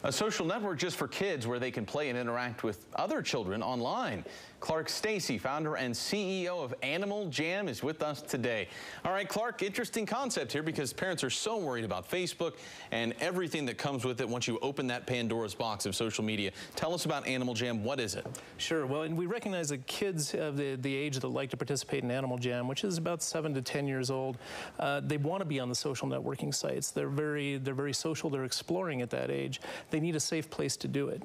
A social network just for kids where they can play and interact with other children online. Clark Stacey, founder and CEO of Animal Jam, is with us today. All right, Clark, interesting concept here because parents are so worried about Facebook and everything that comes with it once you open that Pandora's box of social media. Tell us about Animal Jam. What is it? Sure. Well, and we recognize that kids of the age that like to participate in Animal Jam, which is about 7 to 10 years old, they want to be on the social networking sites. They're very social. They're exploring at that age. They need a safe place to do it.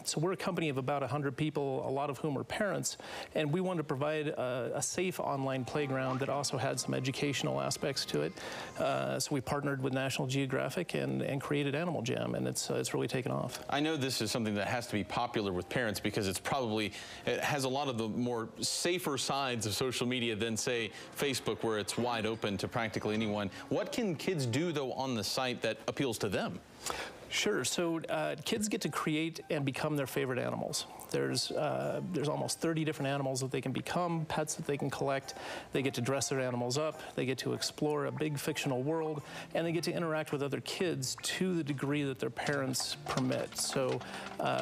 So we're a company of about 100 people, a lot of whom are parents, and we want to provide a safe online playground that also had some educational aspects to it. So we partnered with National Geographic and created Animal Jam, and it's really taken off. I know this is something that has to be popular with parents because it has a lot of the more safer sides of social media than, say, Facebook, where it's wide open to practically anyone. What can kids do, though, on the site that appeals to them? Sure. So kids get to create and become their favorite animals. There's almost 30 different animals that they can become, pets that they can collect. They get to dress their animals up. They get to explore a big fictional world, and they get to interact with other kids to the degree that their parents permit. So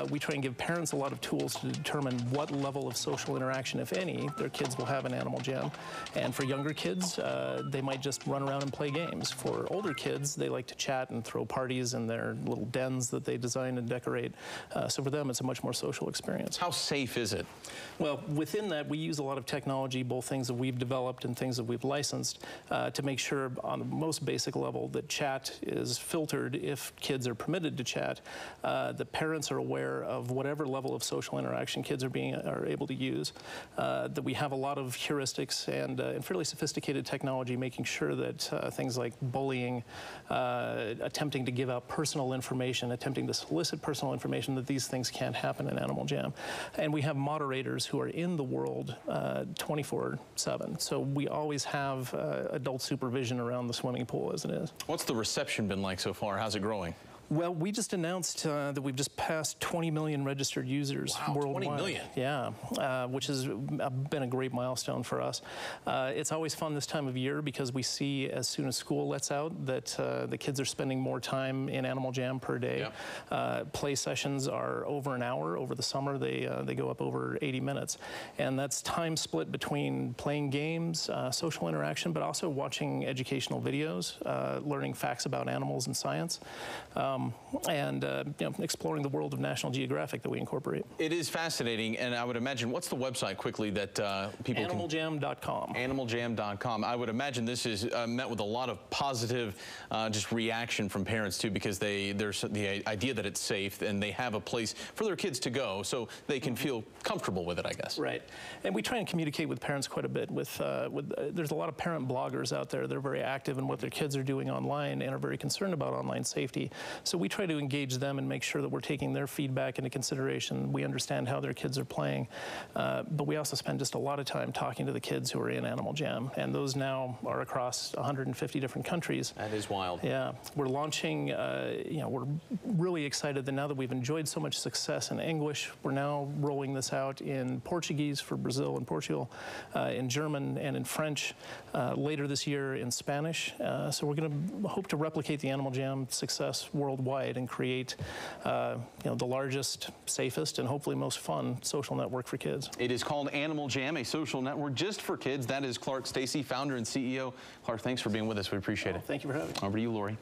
we try and give parents a lot of tools to determine what level of social interaction, if any, their kids will have in Animal Jam. And for younger kids, they might just run around and play games. For older kids, they like to chat and throw parties in their little dens that they design and decorate. So for them, it's a much more social experience. How safe is it? Well, within that, we use a lot of technology, both things that we've developed and things that we've licensed, to make sure on the most basic level that chat is filtered if kids are permitted to chat. The parents are aware of whatever level of social interaction kids are able to use. That we have a lot of heuristics and fairly sophisticated technology, making sure that things like bullying, attempting to give out personal information, attempting to solicit personal information, that these things can't happen in Animal Jam. And we have moderators who are in the world 24/7. So we always have adult supervision around the swimming pool as it is. What's the reception been like so far? How's it growing? Well, we just announced that we've just passed 20 million registered users worldwide. 20 million? Yeah, which has been a great milestone for us. It's always fun this time of year because we see as soon as school lets out that the kids are spending more time in Animal Jam per day. Yeah. Play sessions are over an hour. Over the summer, they go up over 80 minutes. And that's time split between playing games, social interaction, but also watching educational videos, learning facts about animals and science. And exploring the world of National Geographic that we incorporate. It is fascinating, and I would imagine, what's the website quickly that people Animaljam.com. Animaljam.com. I would imagine this is met with a lot of positive just reaction from parents too, because there's the idea that it's safe and they have a place for their kids to go so they can feel comfortable with it, I guess. Right. And we try and communicate with parents quite a bit. There's a lot of parent bloggers out there that are very active in what their kids are doing online and are very concerned about online safety. So we try to engage them and make sure that we're taking their feedback into consideration. We understand how their kids are playing, but we also spend just a lot of time talking to the kids who are in Animal Jam, and those now are across 150 different countries. That is wild. Yeah, we're launching. We're really excited that now that we've enjoyed so much success in English, we're now rolling this out in Portuguese for Brazil and Portugal, in German and in French, later this year in Spanish. So we're going to hope to replicate the Animal Jam success worldwide and create the largest, safest, and hopefully most fun social network for kids. It is called Animal Jam, a social network just for kids. That is Clark Stacey, founder and CEO. Clark, thanks for being with us. We appreciate it. Thank you for having me. Over to you, Lori.